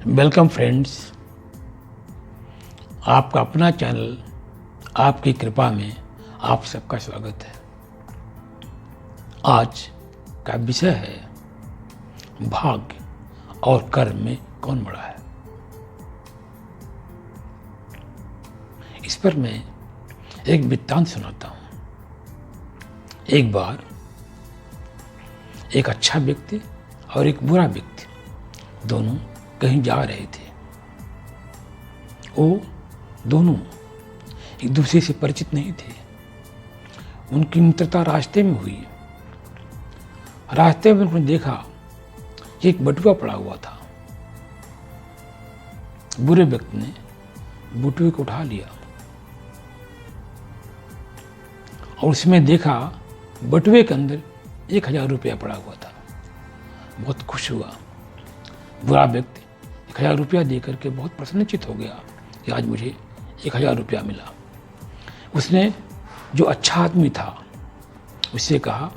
Welcome friends, आपका अपना channel आपकी कृपा में आप सबका स्वागत है। आज का विषय है भाग्य और कर्म में कौन बड़ा है। इस पर मैं एक वृत्तांत सुनाता हूँ। एक बार एक अच्छा व्यक्ति और एक बुरा व्यक्ति दोनों कहीं जा रहे थे। वो दोनों एक दूसरे से परिचित नहीं थे। उनकी मित्रता रास्ते में हुई। रास्ते में उन्होंने देखा कि एक बटुआ पड़ा हुआ था। बुरे व्यक्ति ने बटुए को उठा लिया और उसमें देखा बटुए के अंदर 1000 रुपया पड़ा हुआ था। बहुत खुश हुआ। बुरा व्यक्ति 1000 रुपया देकर के बहुत प्रसन्नचित हो गया कि आज मुझे 1000 रुपया मिला। उसने जो अच्छा आदमी था उससे कहा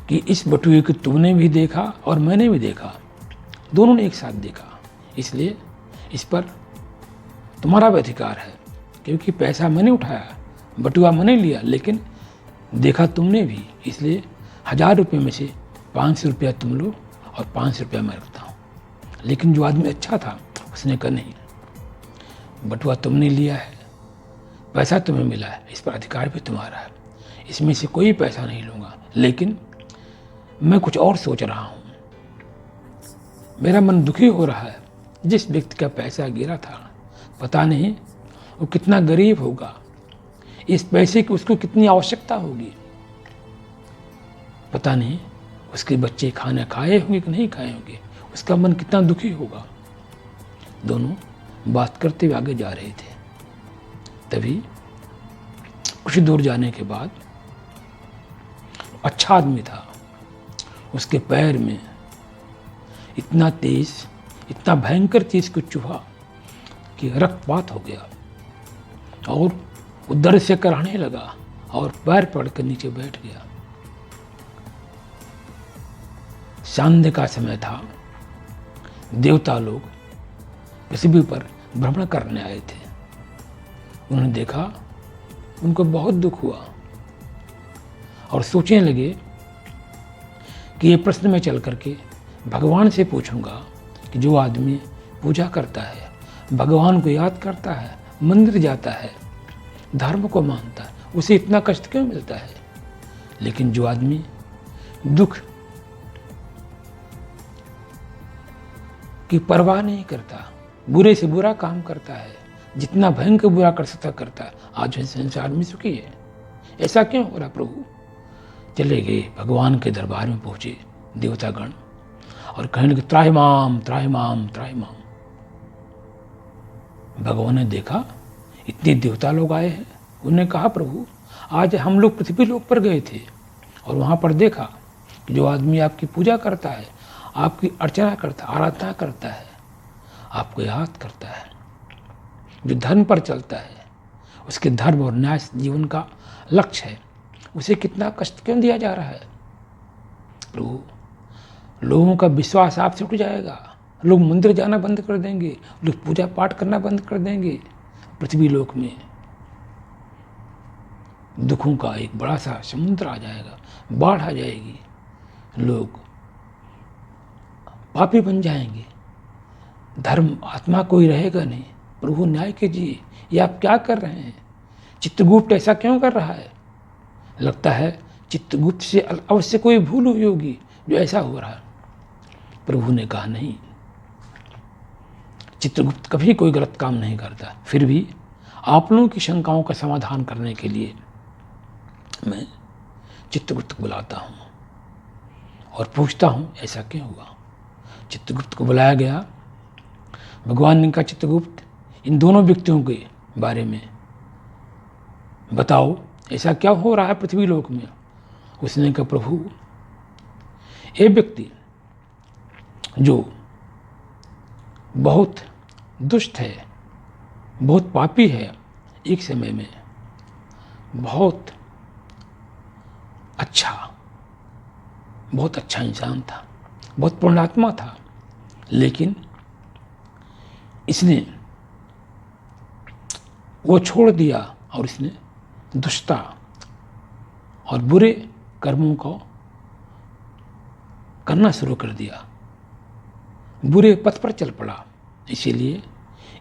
कि इस बटुए को तुमने भी देखा और मैंने भी देखा, दोनों ने एक साथ देखा, इसलिए इस पर तुम्हारा भी अधिकार है, क्योंकि पैसा मैंने उठाया, बटुआ मैंने लिया, लेकिन देखा तुमने भी, इसलिए 1000 रुपये में से 500 रुपया तुम लो और 500 रुपया मैं रखता हूँ। लेकिन जो आदमी अच्छा था उसने कहा नहीं, बटुआ तुमने लिया है, पैसा तुम्हें मिला है, इस पर अधिकार भी तुम्हारा है, इसमें से कोई पैसा नहीं लूँगा, लेकिन मैं कुछ और सोच रहा हूँ। मेरा मन दुखी हो रहा है। जिस व्यक्ति का पैसा गिरा था, पता नहीं वो कितना गरीब होगा, इस पैसे की उसको कितनी आवश्यकता होगी, पता नहीं उसके बच्चे खाना खाए होंगे कि नहीं खाए होंगे, उसका मन कितना दुखी होगा। दोनों बात करते हुए आगे जा रहे थे। तभी कुछ दूर जाने के बाद अच्छा आदमी था, उसके पैर में इतना तेज, इतना भयंकर चीज को चुभा कि रक्तपात हो गया और वो दर्द से कराहने लगा और पैर पड़कर नीचे बैठ गया। सांध्य का समय था। देवता लोग पृथ्वी पर भ्रमण करने आए थे। उन्होंने देखा, उनको बहुत दुख हुआ और सोचने लगे कि ये प्रश्न में चल करके भगवान से पूछूंगा कि जो आदमी पूजा करता है, भगवान को याद करता है, मंदिर जाता है, धर्म को मानता है, उसे इतना कष्ट क्यों मिलता है। लेकिन जो आदमी दुख की परवाह नहीं करता, बुरे से बुरा काम करता है, जितना भयंकर बुरा कर सकता करता है, आज संसार में सुखी है। ऐसा क्यों हो रहा प्रभु। चले गए, भगवान के दरबार में पहुंचे देवतागण और कहने लगे त्राहिमाम त्राहिमाम त्राहिमाम। भगवान ने देखा इतने देवता लोग आए हैं। उन्होंने कहा प्रभु, आज हम लोग पृथ्वी लोक पर गए थे और वहां पर देखा कि जो आदमी आपकी पूजा करता है, आपकी अर्चना करता है, आराधना करता है, आपको याद करता है, जो धर्म पर चलता है, उसके धर्म और न्याय जीवन का लक्ष्य है, उसे कितना कष्ट क्यों दिया जा रहा है। प्रभु, लोगों का विश्वास आपसे उठ जाएगा, लोग मंदिर जाना बंद कर देंगे, लोग पूजा पाठ करना बंद कर देंगे। पृथ्वी लोक में दुखों का एक बड़ा सा समुद्र आ जाएगा, बाढ़ आ जाएगी, लोग पापी बन जाएंगे, धर्म आत्मा कोई रहेगा नहीं। प्रभु न्याय कीजिए, ये आप क्या कर रहे हैं। चित्रगुप्त ऐसा क्यों कर रहा है। लगता है चित्रगुप्त से अवश्य कोई भूल हुई होगी जो ऐसा हो रहा है। प्रभु ने कहा नहीं, चित्रगुप्त कभी कोई गलत काम नहीं करता। फिर भी आप लोगों की शंकाओं का समाधान करने के लिए मैं चित्रगुप्त को बुलाता हूँ और पूछता हूँ ऐसा क्यों हुआ। चित्रगुप्त को बुलाया गया। भगवान ने कहा चित्रगुप्त, इन दोनों व्यक्तियों के बारे में बताओ, ऐसा क्या हो रहा है पृथ्वी लोक में। उसने कहा प्रभु, ये व्यक्ति जो बहुत दुष्ट है, बहुत पापी है, एक समय में बहुत अच्छा इंसान था, बहुत पुण्यात्मा था, लेकिन इसने वो छोड़ दिया और इसने दुष्टता और बुरे कर्मों को करना शुरू कर दिया, बुरे पथ पर चल पड़ा। इसीलिए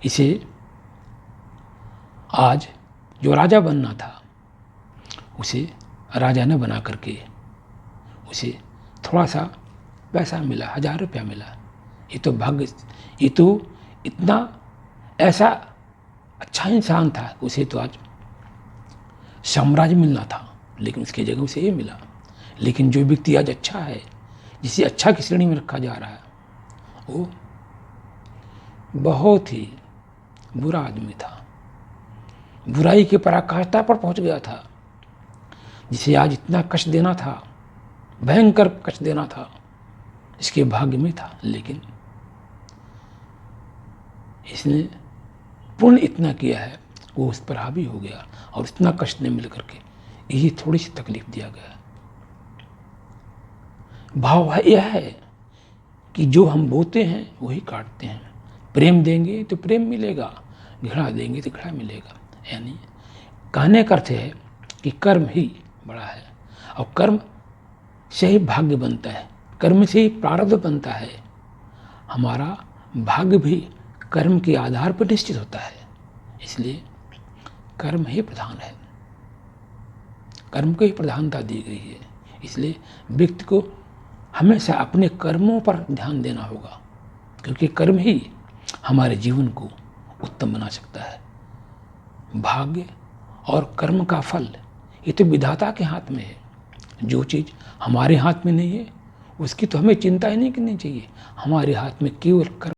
इसे आज जो राजा बनना था उसे राजा ने बना करके उसे थोड़ा सा पैसा मिला, 1000 रुपया मिला। ये तो भाग्य, ये तो इतना ऐसा अच्छा इंसान था, उसे तो आज साम्राज्य मिलना था, लेकिन उसकी जगह उसे ये मिला। लेकिन जो व्यक्ति आज अच्छा है, जिसे अच्छा की श्रेणी में रखा जा रहा है, वो बहुत ही बुरा आदमी था, बुराई की पराकाष्ठा पर पहुंच गया था। जिसे आज इतना कष्ट देना था, भयंकर कष्ट देना था, इसके भाग्य में था। लेकिन इसने पुण्य इतना किया है, वो उस पर हावी हो गया और इतना कष्ट ने मिल करके यही थोड़ी सी तकलीफ दिया गया। भाव यह है कि जो हम बोते हैं वही काटते हैं। प्रेम देंगे तो प्रेम मिलेगा, घृणा देंगे तो घृणा मिलेगा। यानी कहने का अर्थ है कि कर्म ही बड़ा है और कर्म से ही भाग्य बनता है, कर्म से ही प्रारब्ध बनता है। हमारा भाग्य भी कर्म के आधार पर निश्चित होता है। इसलिए कर्म ही प्रधान है, कर्म को ही प्रधानता दी गई है। इसलिए व्यक्ति को हमेशा अपने कर्मों पर ध्यान देना होगा, क्योंकि कर्म ही हमारे जीवन को उत्तम बना सकता है। भाग्य और कर्म का फल ये तो विधाता के हाथ में है। जो चीज़ हमारे हाथ में नहीं है उसकी तो हमें चिंता ही नहीं करनी चाहिए। हमारे हाथ में केवल कर्म